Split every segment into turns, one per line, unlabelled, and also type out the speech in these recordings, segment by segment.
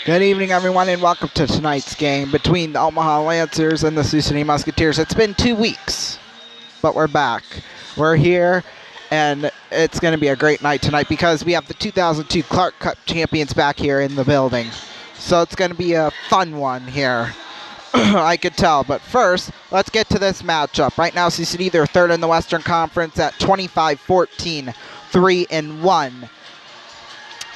Good evening, everyone, and welcome to tonight's game between the Omaha Lancers and the Sioux City Musketeers. It's been 2 weeks, but we're back. We're here, and it's going to be a great night tonight because we have the 2002 Clark Cup champions back here in the building. So it's going to be a fun one here. I could tell, but first, let's get to this matchup. Right now, Sioux City, they're third in the Western Conference at 25-14, 3-1.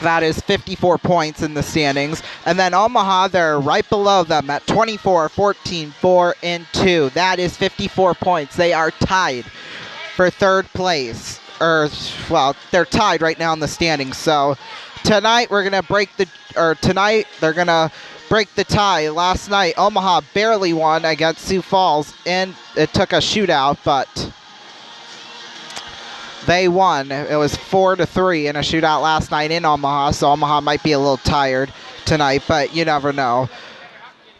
That is 54 points in the standings. And then Omaha, they're right below them at 24-14, 4-2. That is 54 points. They are tied for third place. They're tied right now in the standings. So tonight they're gonna break the tie. Last night, Omaha barely won against Sioux Falls, and it took a shootout, but they won. It was 4-3 in a shootout last night in Omaha, so Omaha might be a little tired tonight, but you never know.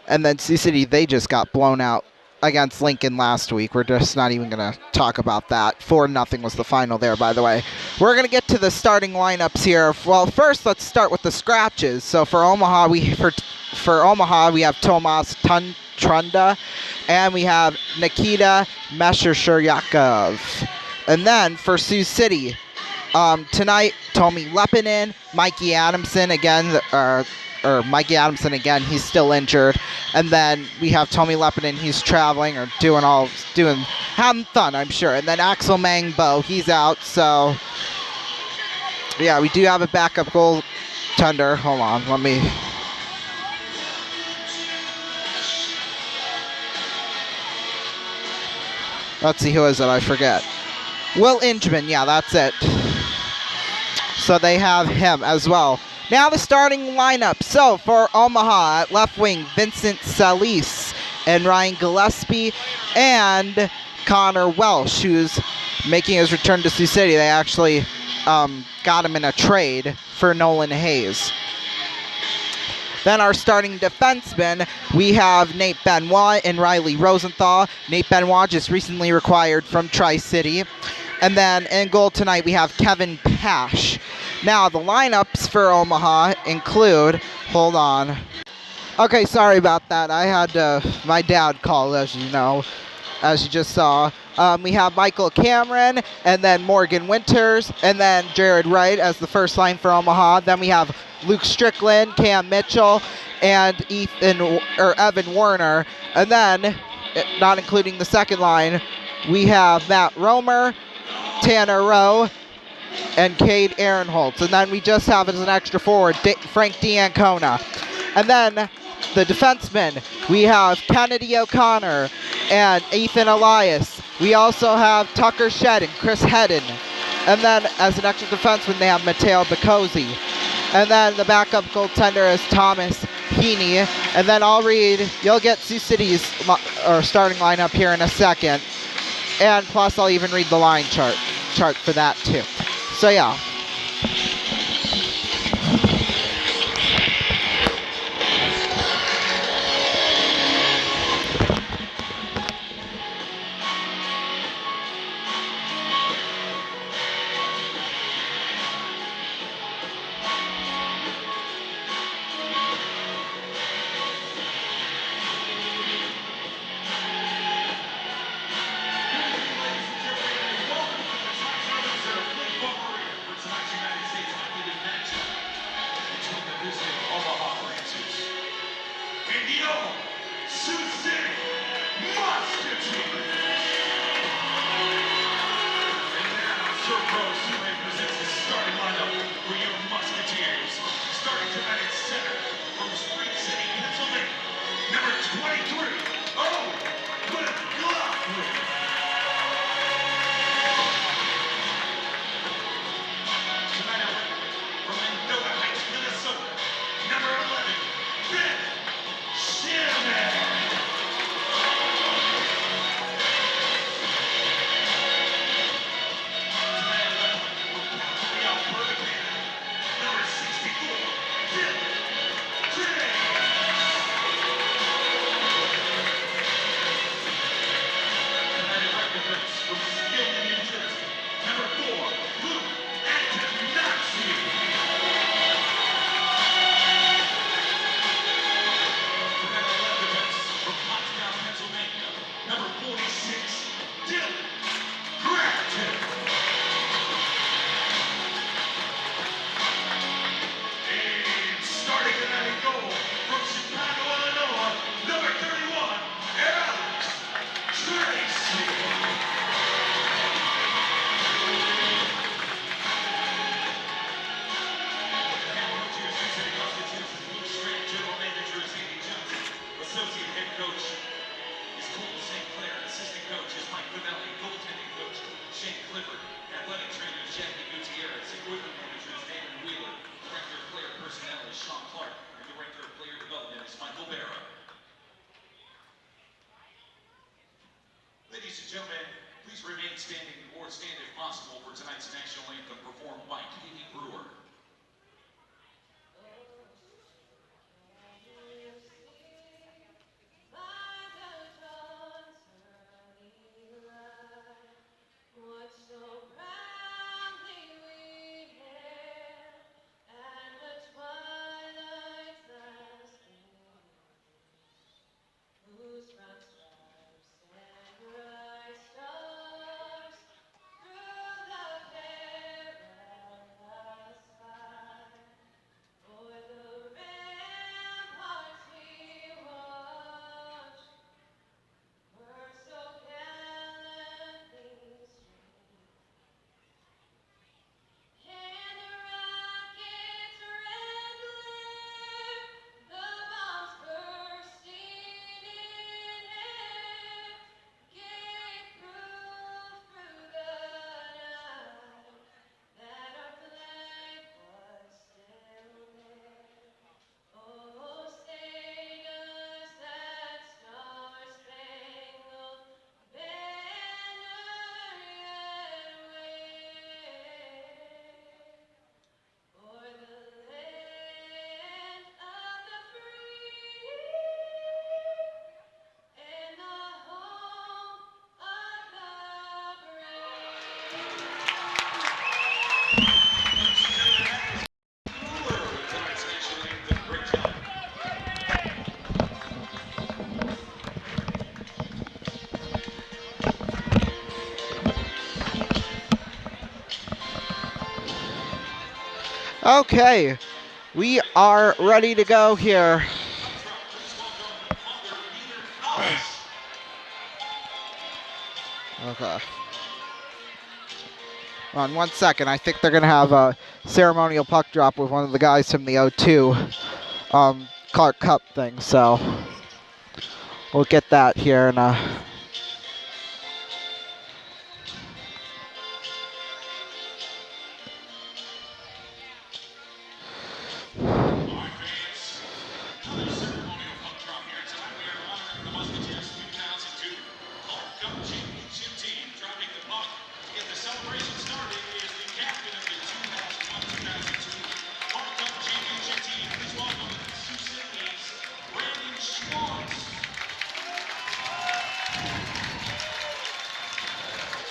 And then Sioux City, they just got blown out against Lincoln last week. We're just not even going to talk about that. 4-0 was the final there, by the way. We're going to get to the starting lineups here. Well, first, let's start with the scratches. So for Omaha, we have Tomas Trunda, and we have Nikita Meshershyakov. And then for Sioux City, tonight, Tommy Lepinin, Mikey Adamson again, he's still injured. And then we have Tommy Lepinin, he's traveling or having fun, I'm sure. And then Axel Mangbo, he's out. So, yeah, we do have a backup goaltender. Hold on, let's see, who is it? I forget. Will Ingeman, yeah, that's it. So they have him as well. Now the starting lineup. So for Omaha, at left wing, Vincent Salis and Ryan Gillespie and Connor Welsh, who's making his return to Sioux City. They actually got him in a trade for Nolan Hayes. Then our starting defensemen, we have Nate Benoit and Riley Rosenthal. Nate Benoit just recently acquired from Tri-City. And then in goal tonight, we have Kevin Pash. Now, the lineups for Omaha include, hold on. Okay, sorry about that. I had my dad call, as you know, as you just saw. We have Michael Cameron, and then Morgan Winters, and then Jared Wright as the first line for Omaha. Then we have Luke Strickland, Cam Mitchell, and Evan Werner. And then, not including the second line, we have Matt Romer, Tanner Rowe, and Cade Aaronholtz. And then we just have as an extra forward, Frank D'Ancona. And then the defensemen, we have Kennedy O'Connor and Ethan Elias. We also have Tucker Shedd and Chris Hedden. And then as an extra defenseman, they have Matteo Bacozzi. And then the backup goaltender is Thomas Heaney. And then you'll get Sioux City's starting lineup here in a second. And plus, I'll even read the line chart for that too. So yeah.
and gentlemen, please remain standing or stand if possible for tonight's national anthem performed by Katie Brewer.
Okay, we are ready to go here. Okay. On 1 second, I think they're going to have a ceremonial puck drop with one of the guys from the O2 Clark Cup thing, so we'll get that here in a...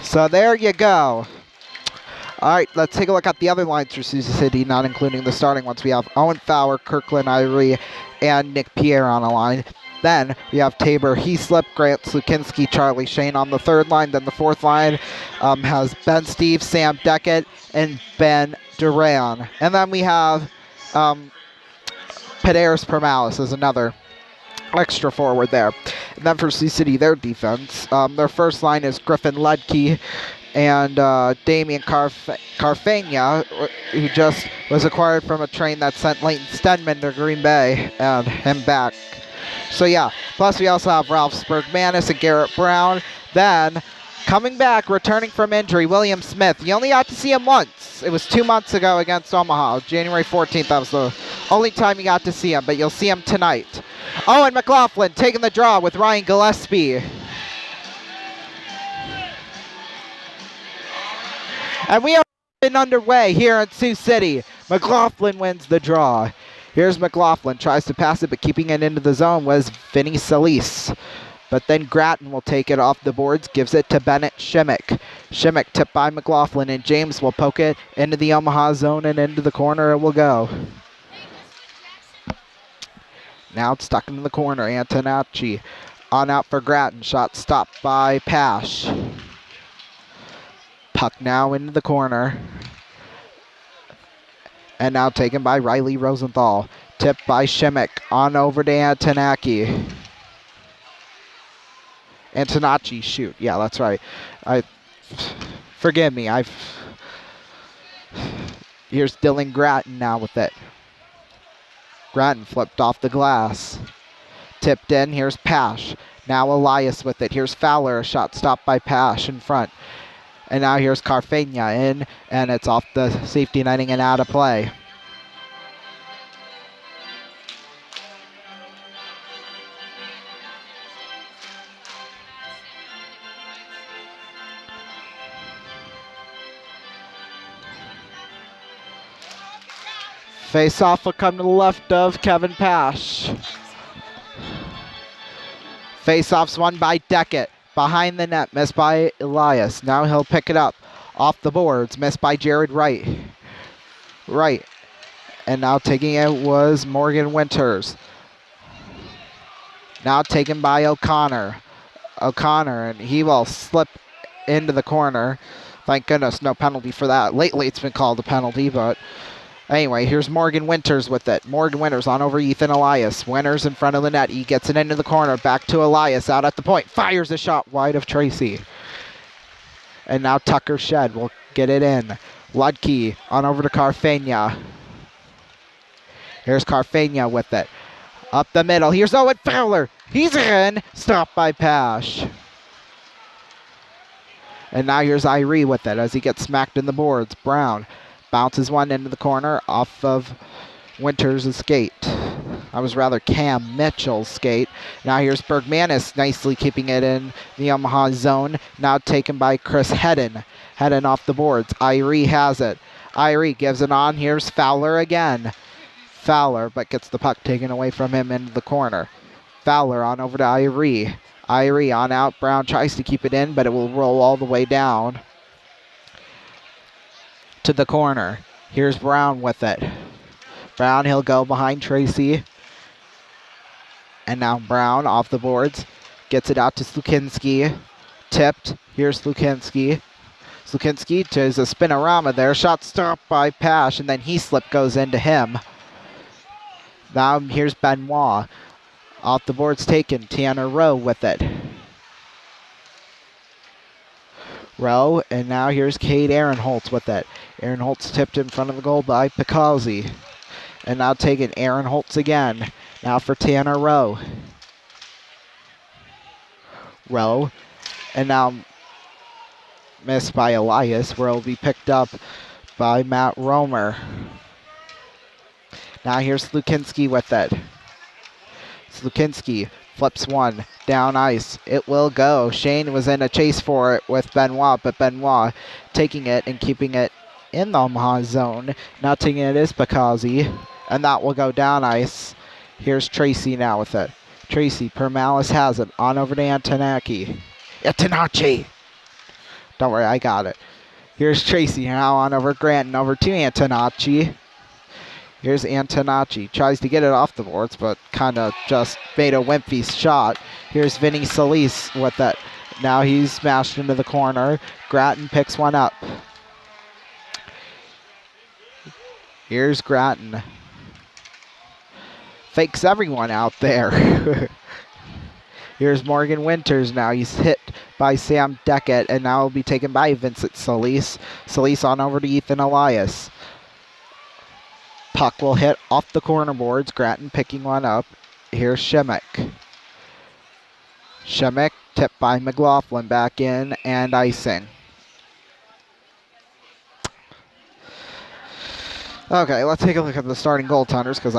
So there you go. All right, let's take a look at the other lines for Sioux City, not including the starting ones. We have Owen Fowler, Kirkland Irie, and Nick Pierre on a line. Then we have Tabor Heaslip, Grant Slukinski, Charlie Shane on the third line. Then the fourth line has Ben Steve, Sam Deckett, and Ben Duran. And then we have Paderis Permalis as another extra forward there. And then for Sioux City, their defense, their first line is Griffin Ledke and Damian Carfagna, who just was acquired from a train that sent Leighton Stedman to Green Bay and him back. So yeah, plus we also have Ralph Spurgmanis and Garrett Brown. Then, coming back, returning from injury, William Smith. You only got to see him once. It was 2 months ago against Omaha, January 14th. That was the only time you got to see him, but you'll see him tonight. Owen McLaughlin taking the draw with Ryan Gillespie. And we are underway here in Sioux City. McLaughlin wins the draw. Here's McLaughlin, tries to pass it, but keeping it into the zone was Vinny Solis. But then Grattan will take it off the boards, gives it to Bennett Shimmick. Shimmick tipped by McLaughlin, and James will poke it into the Omaha zone and into the corner it will go. Now it's stuck into the corner. Antonacci on out for Grattan. Shot stopped by Pash. Puck now into the corner. And now taken by Riley Rosenthal. Tipped by Shimmick on over to Antonacci. Antonacci, shoot. Yeah, that's right. Forgive me. Here's Dylan Grattan now with it. Grattan flipped off the glass. Tipped in. Here's Pash. Now Elias with it. Here's Fowler. A shot stopped by Pash in front. And now here's Carfagna in. And it's off the safety netting and out of play. Face off will come to the left of Kevin Pash. Face off's won by Deckett. Behind the net, missed by Elias. Now he'll pick it up. Off the boards, missed by Jared Wright. Wright. And now taking it was Morgan Winters. Now taken by O'Connor. O'Connor, and he will slip into the corner. Thank goodness, no penalty for that. Lately it's been called a penalty, but anyway, here's Morgan Winters with it. Morgan Winters on over Ethan Elias. Winters in front of the net. He gets it into the corner. Back to Elias out at the point. Fires a shot wide of Tracy. And now Tucker Shed will get it in. Ludke on over to Carfagna. Here's Carfagna with it. Up the middle. Here's Owen Fowler. He's in. Stopped by Pash. And now here's Irie with it as he gets smacked in the boards. Brown bounces one into the corner off of Winters' skate. That was rather Cam Mitchell's skate. Now here's Bergmanis nicely keeping it in the Omaha zone. Now taken by Chris Hedden. Hedden off the boards. Irie has it. Irie gives it on. Here's Fowler again. Fowler, but gets the puck taken away from him into the corner. Fowler on over to Irie. Irie on out. Brown tries to keep it in, but it will roll all the way down to the corner. Here's Brown with it. Brown, he'll go behind Tracy. And now Brown off the boards. Gets it out to Slukinski. Tipped. Here's Slukinski. Slukinski does a spinorama there. Shot stopped by Pash, and then he slip goes into him. Now here's Benoit. Off the boards taken. Tanner Rowe with it. Rowe, and now here's Cade Aaron-Holtz with it. Aaron-Holtz tipped in front of the goal by Picazzi. And now taken Aaron-Holtz again. Now for Tanner Rowe. Rowe, and now missed by Elias, where it will be picked up by Matt Romer. Now here's Slukinski with it. Slukinski flips one down ice. It will go. Shane was in a chase for it with Benoit, but Benoit taking it and keeping it in the Omaha zone. Now taking it is Picazzi, and that will go down ice. Here's Tracy now with it. Tracy, Permalis has it. On over to Antonacci. Antonacci! Don't worry, I got it. Here's Tracy now on over Grant and over to Antonacci. Here's Antonacci. Tries to get it off the boards, but kind of just made a wimpy shot. Here's Vinny Solis with that. Now he's smashed into the corner. Grattan picks one up. Here's Grattan. Fakes everyone out there. Here's Morgan Winters now. He's hit by Sam Deckett, and now will be taken by Vincent Solis. Solis on over to Ethan Elias. Puck will hit off the corner boards. Grattan picking one up. Here's Shemek. Shemek tipped by McLaughlin back in and icing. Okay, let's take a look at the starting goaltenders because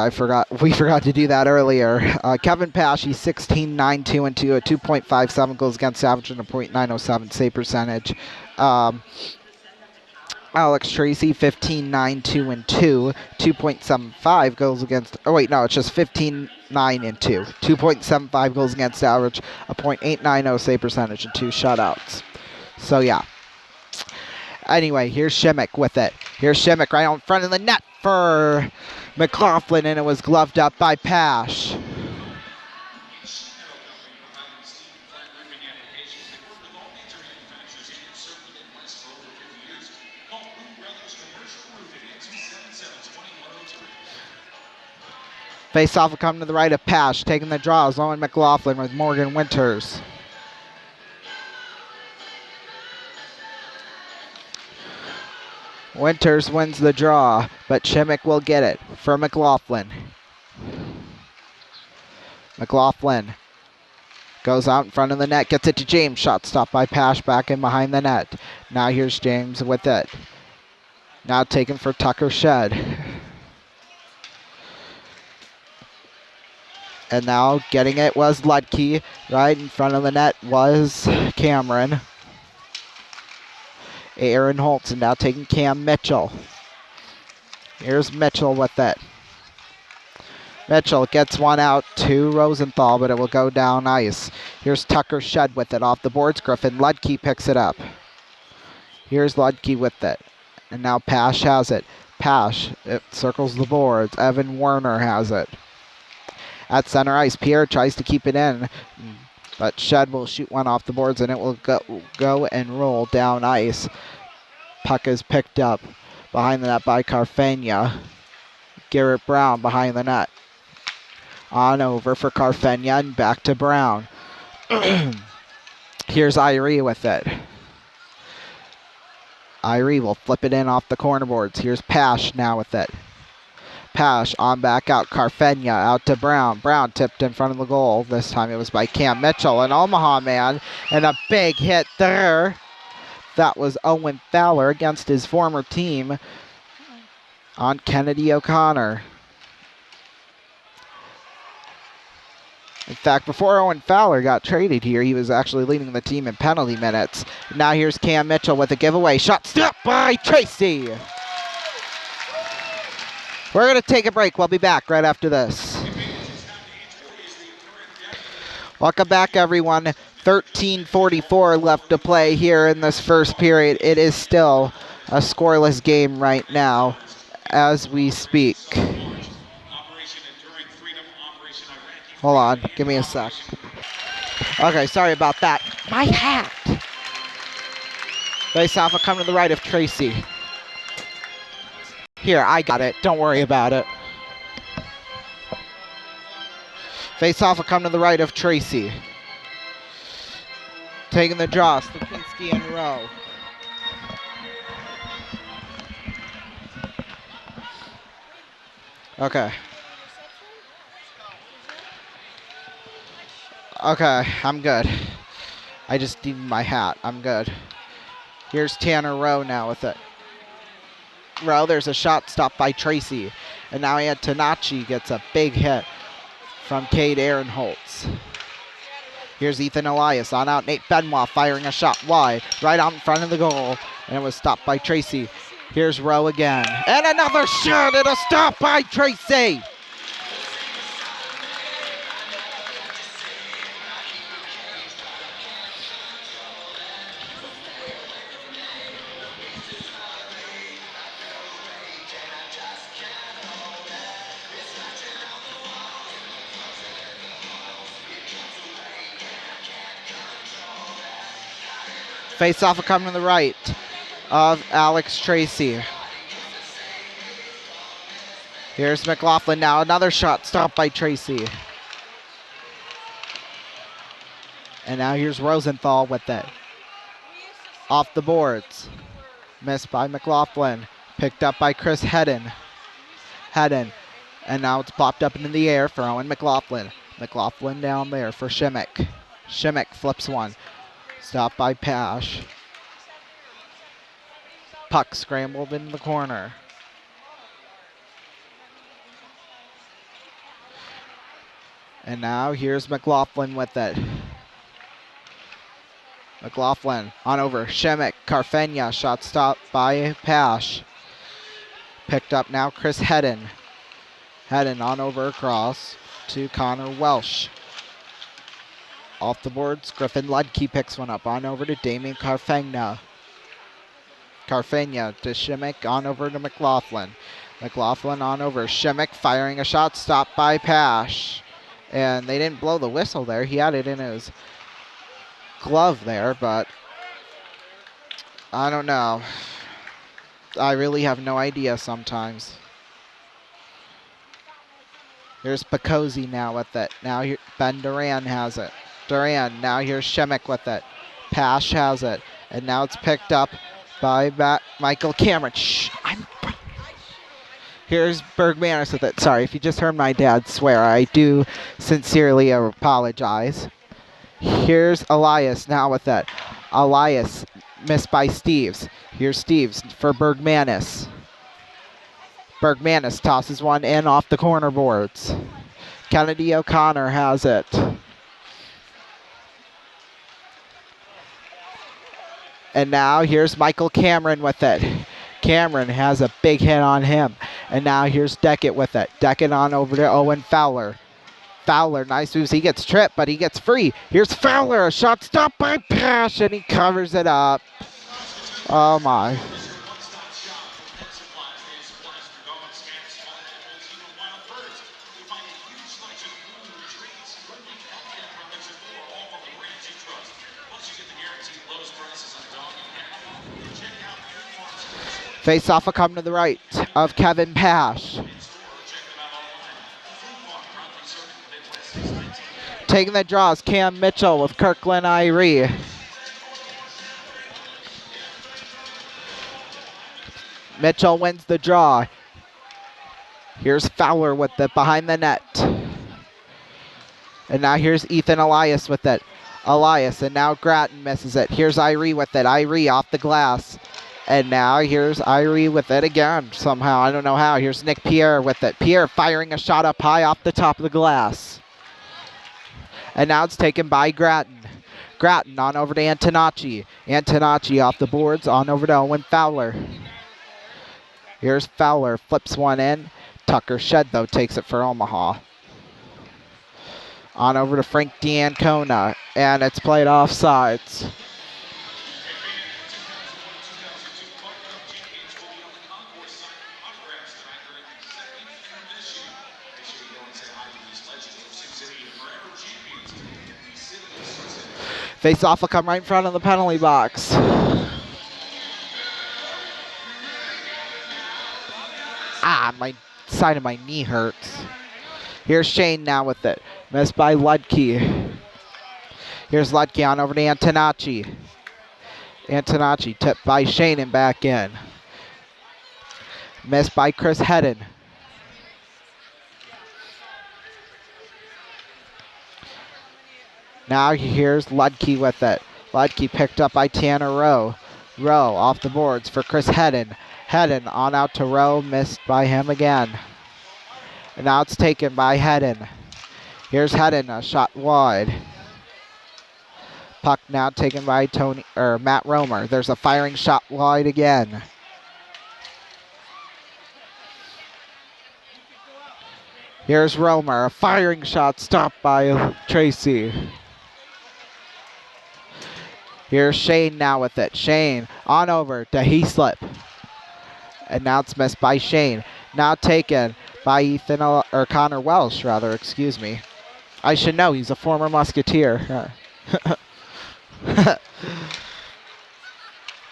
we forgot to do that earlier. Kevin Pash, he's 16-9-2-2 at 2.57 goals against average and a .907 save percentage. Alex Tracy, 15-9-2-2, 2.75 goals against. Oh wait, no, it's just 15-9-2, 2.75 goals against average, a .890 save percentage, and 2 shutouts. So yeah. Anyway, here's Shemek with it. Here's Shemek right on front of the net for McLaughlin, and it was gloved up by Pash. Face-off will come to the right of Pash, taking the draws. Owen McLaughlin with Morgan Winters. Winters wins the draw, but Shemek will get it for McLaughlin. McLaughlin goes out in front of the net, gets it to James. Shot stopped by Pash back in behind the net. Now here's James with it. Now taken for Tucker Shed. And now getting it was Ludke. Right in front of the net was Cameron. Aaron Holtz, and now taking Cam Mitchell. Here's Mitchell with it. Mitchell gets one out to Rosenthal, but it will go down ice. Here's Tucker Shed with it off the boards. Griffin Ludke picks it up. Here's Ludke with it. And now Pash has it. Pash, it circles the boards. Evan Werner has it. At center ice, Pierre tries to keep it in, but Shed will shoot one off the boards, and it will go and roll down ice. Puck is picked up behind the net by Carfagna. Garrett Brown behind the net. On over for Carfagna and back to Brown. Here's Irie with it. Irie will flip it in off the corner boards. Here's Pash now with it. Pash on back out. Carfagna out to Brown. Brown tipped in front of the goal. This time it was by Cam Mitchell, an Omaha man, and a big hit there. That was Owen Fowler against his former team on Kennedy O'Connor. In fact, before Owen Fowler got traded here, he was actually leading the team in penalty minutes. Now here's Cam Mitchell with a giveaway. Shot stopped by Tracy. We're going to take a break. We'll be back right after this. Welcome back, everyone. 13:44 left to play here in this first period. It is still a scoreless game right now as we speak. Hold on, give me a sec. Okay, sorry about that. My hat! Face-off will come to the right of Tracy. Here, I got it. Don't worry about it. Face-off will come to the right of Tracy. Taking the draw, Stupinski and Rowe. Okay. Okay, I'm good. I just need my hat. I'm good. Here's Tanner Rowe now with it. Rowe, there's a shot stopped by Tracy. And now Antanachi gets a big hit from Cade Ehrenholtz. Here's Ethan Elias on out. Nate Benoit firing a shot wide, right out in front of the goal. And it was stopped by Tracy. Here's Rowe again. And another shot, and a stop by Tracy. Face-off will come to the right of Alex Tracy. Here's McLaughlin now. Another shot stopped by Tracy. And now here's Rosenthal with it. Off the boards. Missed by McLaughlin. Picked up by Chris Hedden. And now it's popped up into the air for Owen McLaughlin. McLaughlin down there for Shimmick. Shimmick flips one. Stopped by Pash. Puck scrambled in the corner. And now here's McLaughlin with it. McLaughlin on over. Shimmick. Carfagna. Shot stopped by Pash. Picked up now Chris Hedden. Hedden on over across to Connor Welsh. Off the boards, Griffin Ludke picks one up. On over to Damien Carfagna. Carfagna to Shimmick. On over to McLaughlin. McLaughlin on over. Shimmick firing a shot. Stopped by Pash. And they didn't blow the whistle there. He had it in his glove there, but I don't know. I really have no idea sometimes. Here's Picozzi now with it. Now here, Ben Duran has it. Duran, now here's Shimmick with it. Pash has it. And now it's picked up by Michael Cameron. Here's Bergmanis with it. Sorry, if you just heard my dad swear, I do sincerely apologize. Here's Elias now with it. Elias missed by Steves. Here's Steves for Bergmanis. Bergmanis tosses one in off the corner boards. Kennedy O'Connor has it. And now here's Michael Cameron with it. Cameron has a big hit on him. And now here's Deckett with it. Deckett on over to Owen Fowler. Fowler, nice moves. He gets tripped, but he gets free. Here's Fowler. A shot stopped by Pash, and he covers it up. Oh, my. Face off a come to the right of Kevin Pash. Taking the draws, Cam Mitchell with Kirkland Irie. Mitchell wins the draw. Here's Fowler with it behind the net. And now here's Ethan Elias with it. Elias, and now Grattan misses it. Here's Irie with it. Irie off the glass. And now here's Irie with it again somehow. I don't know how. Here's Nick Pierre with it. Pierre firing a shot up high off the top of the glass. And now it's taken by Grattan. Grattan on over to Antonacci. Antonacci off the boards on over to Owen Fowler. Here's Fowler, flips one in. Tucker Shed, though, takes it for Omaha. On over to Frank D'Ancona, and it's played offsides. Face off will come right in front of the penalty box. My side of my knee hurts. Here's Shane now with it. Missed by Ludke. Here's Ludke on over to Antonacci. Antonacci tipped by Shane and back in. Missed by Chris Hedden. Now here's Ludke with it. Ludke picked up by Tanner Rowe. Rowe off the boards for Chris Hedden. Hedden on out to Rowe, missed by him again. And now it's taken by Hedden. Here's Hedden, a shot wide. Puck now taken by Matt Romer. There's a firing shot wide again. Here's Romer, a firing shot stopped by Tracy. Here's Shane now with it. Shane on over to Heaslip. And now it's missed by Shane. Now taken by Connor Welsh, rather, excuse me. I should know, he's a former Musketeer.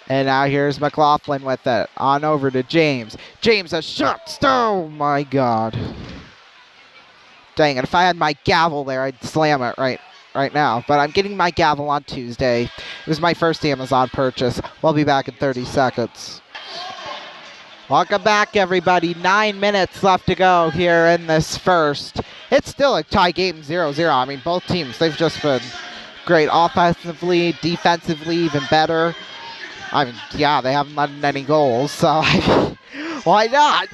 And now here's McLaughlin with it. On over to James. James, a shot. Oh my God. Dang it, if I had my gavel there, I'd slam it right now. But I'm getting my gavel on Tuesday. It was my first Amazon purchase. We'll be back in 30 seconds. Welcome back, everybody. 9 minutes left to go here in this first. It's still a tie game, 0-0. I mean, both teams, they've just been great offensively, defensively, even better. I mean, yeah, they haven't let in any goals, so why not?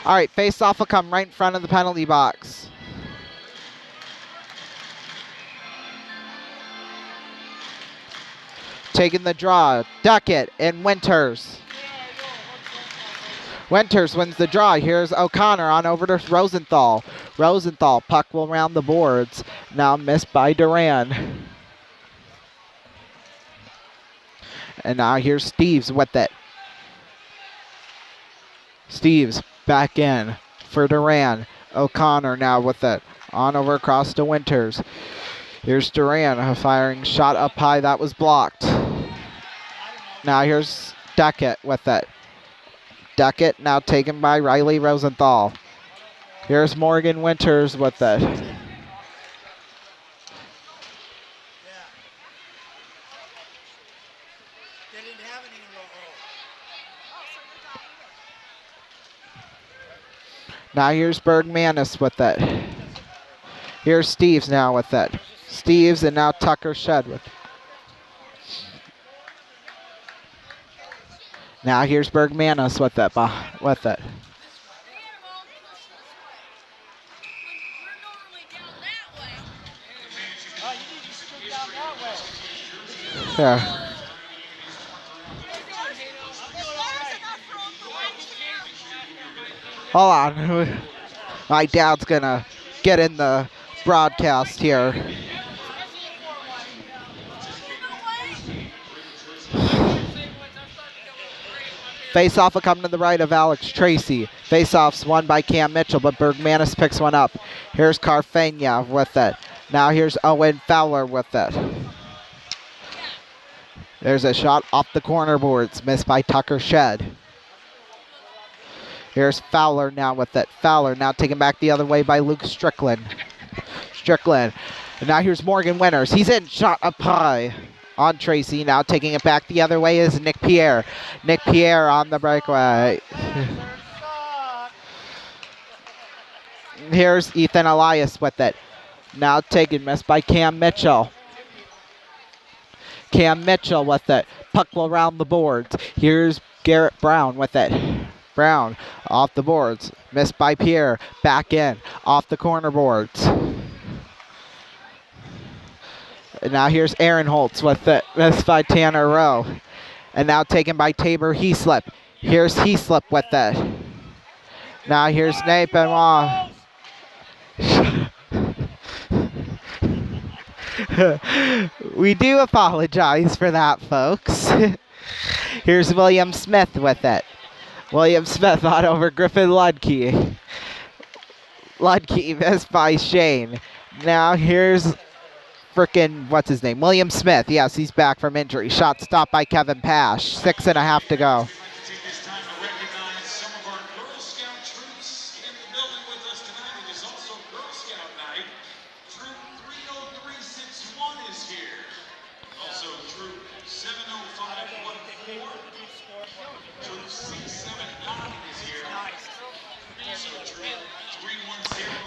All right, face-off will come right in front of the penalty box. Taking the draw, Duckett and Winters. Winters wins the draw. Here's O'Connor on over to Rosenthal. Rosenthal, puck will round the boards. Now missed by Duran. And now here's Steves with it. Steves back in for Duran. O'Connor now with it. On over across to Winters. Here's Duran, a firing shot up high. That was blocked. Now here's Duckett with it. Duckett now taken by Riley Rosenthal. Here's Morgan Winters with it. Now here's Bergmanis with it. Here's Steves now with it. Steves and now Tucker Shed with it. Now here's Bergmanis with it. Yeah. Hold on. My dad's gonna get in the broadcast here. Face-off will come to the right of Alex Tracy. Face-off's won by Cam Mitchell, but Bergmanis picks one up. Here's Carfagna with it. Now here's Owen Fowler with it. There's a shot off the corner boards, missed by Tucker Shed. Here's Fowler now with it. Fowler now taken back the other way by Luke Strickland. Strickland. And now here's Morgan Winters. He's in, shot up high on Tracy. Now taking it back the other way is Nick Pierre. Nick Pierre on the breakaway. Here's Ethan Elias with it. Now taken, missed by Cam Mitchell. Cam Mitchell with it. Puck will round the boards. Here's Garrett Brown with it. Brown off the boards. Missed by Pierre. Back in. Off the corner boards. And now here's Aaron Holtz with it. Missed by Tanner Rowe. And now taken by Tabor Heaslip. Here's Heaslip with it. Now here's Nate Benoit. We do apologize for that, folks. Here's William Smith with it. William Smith on over Griffin Ludke. Ludke missed by Shane. Now here's frickin' what's his name? William Smith. Yes, he's back from injury. Shot stopped by Kevin Pash. 6.5 to go.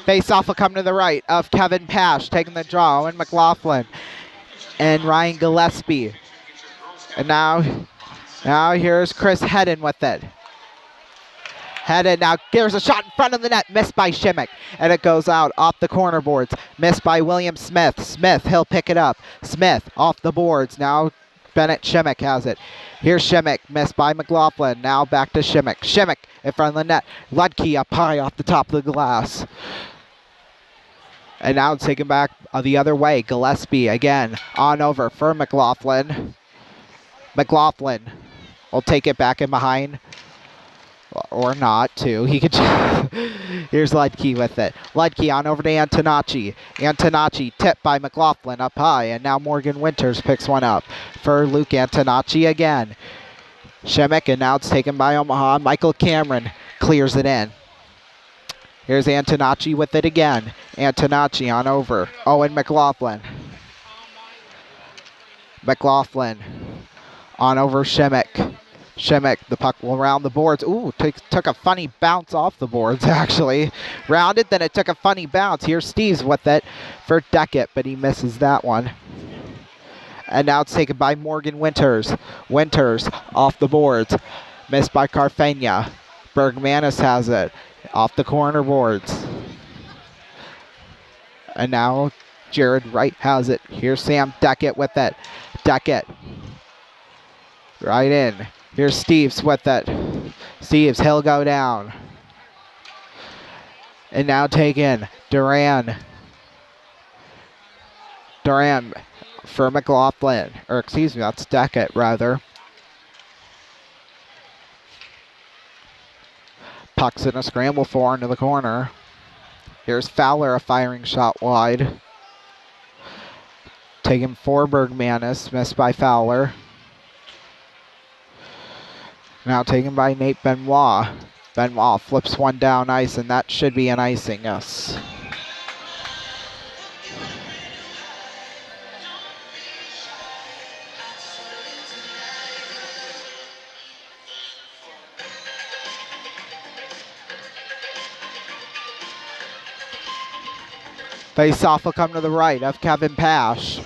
Face-off will come to the right of Kevin Pash, taking the draw. Owen McLaughlin and Ryan Gillespie. And now here's Chris Hedden with it. Hedden now, there's a shot in front of the net, missed by Shimmick. And it goes out off the corner boards, missed by William Smith. Smith, he'll pick it up. Smith off the boards, now Bennett Shimmick has it. Here's Shimmick, missed by McLaughlin. Now back to Shimmick. Shimmick in front of the net. Ludke up high off the top of the glass. And now taken back the other way. Gillespie again on over for McLaughlin. McLaughlin will take it back in behind. Or not, too. He could. Here's Ludke with it. Ludke on over to Antonacci. Antonacci tipped by McLaughlin up high. And now Morgan Winters picks one up for Luke Antonacci again. Shimmick, and now it's taken by Omaha. Michael Cameron clears it in. Here's Antonacci with it again. Antonacci on over. Owen McLaughlin. McLaughlin on over Shimmick. Shimmick, the puck will round the boards. Ooh, took a funny bounce off the boards, actually. Rounded, then it took a funny bounce. Here's Steves with it for Deckett, but he misses that one. And now it's taken by Morgan Winters. Winters off the boards. Missed by Carfagna. Bergmanis has it. Off the corner boards. And now Jared Wright has it. Here's Sam Deckett with it. Deckett. Right in. Here's Steves with it. Steves, he'll go down. And now taken. Duran. Duran for McLaughlin. Or excuse me, that's Deckett rather. Puck's in a scramble for into the corner. Here's Fowler, a firing shot wide. Taken for Bergmanis, missed by Fowler. Now taken by Nate Benoit. Benoit flips one down ice, and that should be an icing, yes. Face-off will come to the right of Kevin Pash.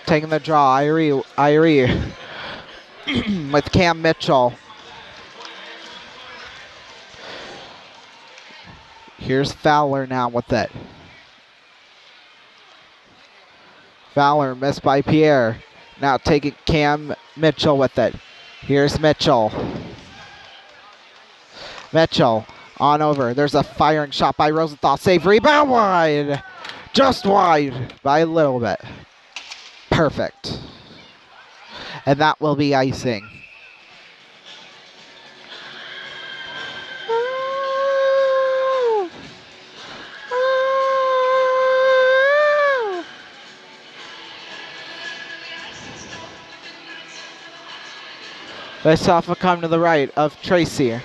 Taking the draw, Irie with Cam Mitchell. Here's Fowler now with it. Fowler missed by Pierre. Now taking Cam Mitchell with it. Here's Mitchell. Mitchell on over. There's a firing shot by Rosenthal. Save, rebound, wide. Just wide by a little bit. Perfect. And that will be icing. Face-off will come to the right of Tracy.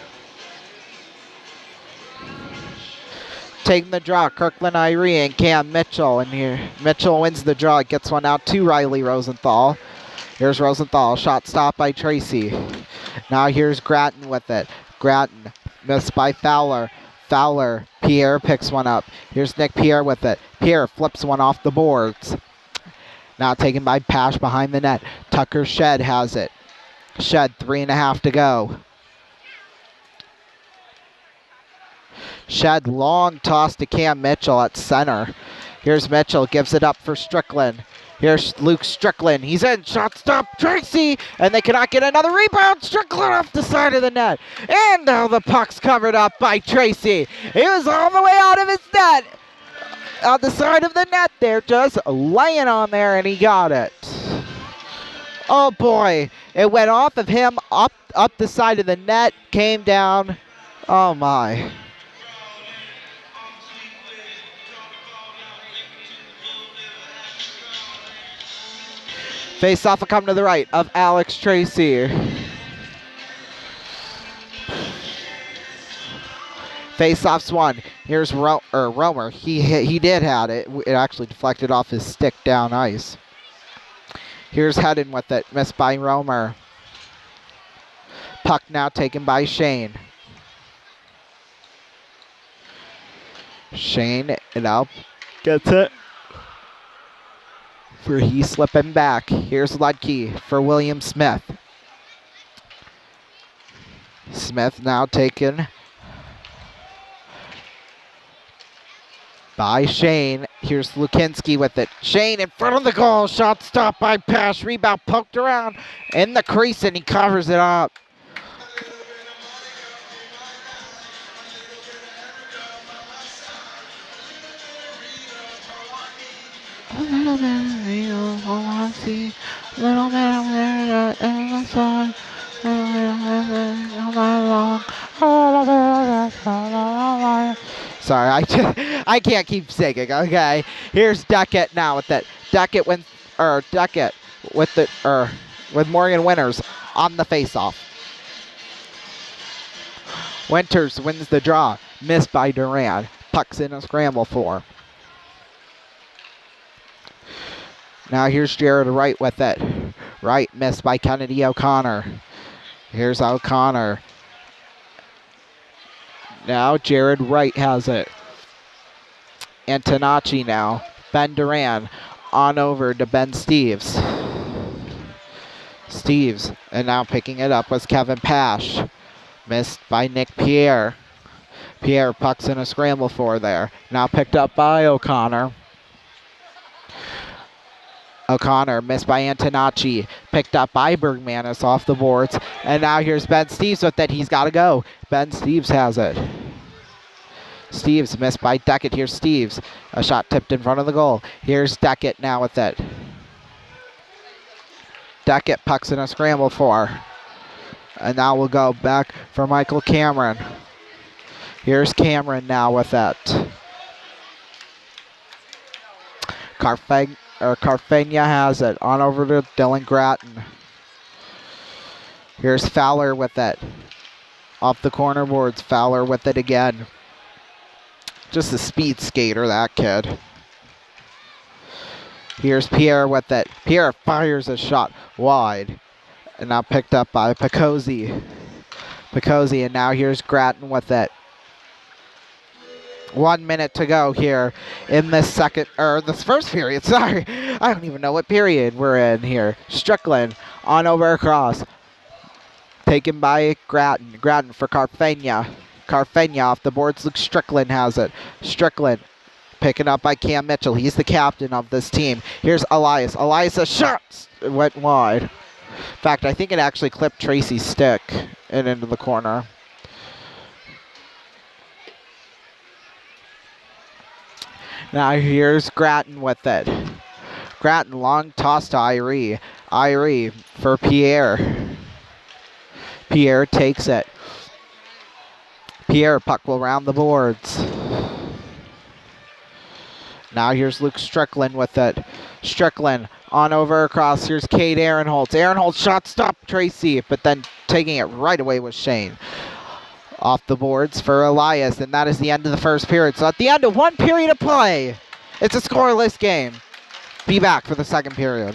Taking the draw, Kirkland Irie and Cam Mitchell in here. Mitchell wins the draw, gets one out to Riley Rosenthal. Here's Rosenthal, shot stopped by Tracy. Now here's Grattan with it. Grattan missed by Fowler. Fowler, Pierre picks one up. Here's Nick Pierre with it. Pierre flips one off the boards. Now taken by Pash behind the net. Tucker Shed has it. Shed, 3.5 to go. Shed, long toss to Cam Mitchell at center. Here's Mitchell, gives it up for Strickland. Here's Luke Strickland. He's in, shot stop, Tracy, and they cannot get another rebound. Strickland off the side of the net. And now the puck's covered up by Tracy. He was all the way out of his net. On the side of the net there, just laying on there, and he got it. Oh boy, it went off of him, up the side of the net, came down. Oh my. Face-off will come to the right of Alex Tracy. Face-off's won. Here's Romer. He did have it. It actually deflected off his stick down ice. Here's Hedden with it. Missed by Romer. Puck now taken by Shane. Shane, it up. Gets it. For he slipping back. Here's Ludke for William Smith. Smith now taken by Shane. Here's Lukinski with it. Shane in front of the goal. Shot stopped by Pash. Rebound poked around in the crease and he covers it up. A little bit of real, all I see. A little bit of there in the sun. A little bit of it all night long. A little bit of that. Sorry, I can't keep singing. Okay, here's Duckett now with it. Duckett with Morgan Winters on the faceoff. Winters wins the draw. Missed by Duran. Puck's in a scramble for. Now here's Jared Wright with it. Wright missed by Kennedy O'Connor. Here's O'Connor. Now Jared Wright has it. Antonacci now. Ben Duran on over to Ben Steves. Steves, and now picking it up was Kevin Pash. Missed by Nick Pierre. Pierre pucks in a scramble for there. Now picked up by O'Connor. O'Connor missed by Antonacci. Picked up by Bergmanis off the boards. And now here's Ben Steves with it. He's got to go. Ben Steves has it. Steves missed by Duckett. Here's Steves. A shot tipped in front of the goal. Here's Duckett now with it. Duckett pucks in a scramble for. And now we'll go back for Michael Cameron. Here's Cameron now with it. Carfagna has it. On over to Dylan Grattan. Here's Fowler with it. Off the corner boards. Fowler with it again. Just a speed skater, that kid. Here's Pierre with it. Pierre fires a shot wide. And now picked up by Picozzi. Picozzi, and now here's Grattan with it. 1 minute to go here in this this first period. Sorry, I don't even know what period we're in here. Strickland on over across. Taken by Grattan. Grattan for Carfagna. Carfenia off the boards. Luke Strickland has it. Strickland picking up by Cam Mitchell. He's the captain of this team. Here's Elias. Elias, a shot! It went wide. In fact, I think it actually clipped Tracy's stick and into the corner. Now here's Grattan with it. Grattan, long toss to Irie. Irie for Pierre. Pierre takes it. Pierre, puck will round the boards. Now here's Luke Strickland with it. Strickland on over across. Here's Cade Aaronholtz. Aaronholtz shot stop Tracy, but then taking it right away was Shane. Off the boards for Elias, and that is the end of the first period. So at the end of 1 period of play, it's a scoreless game. Be back for the second period.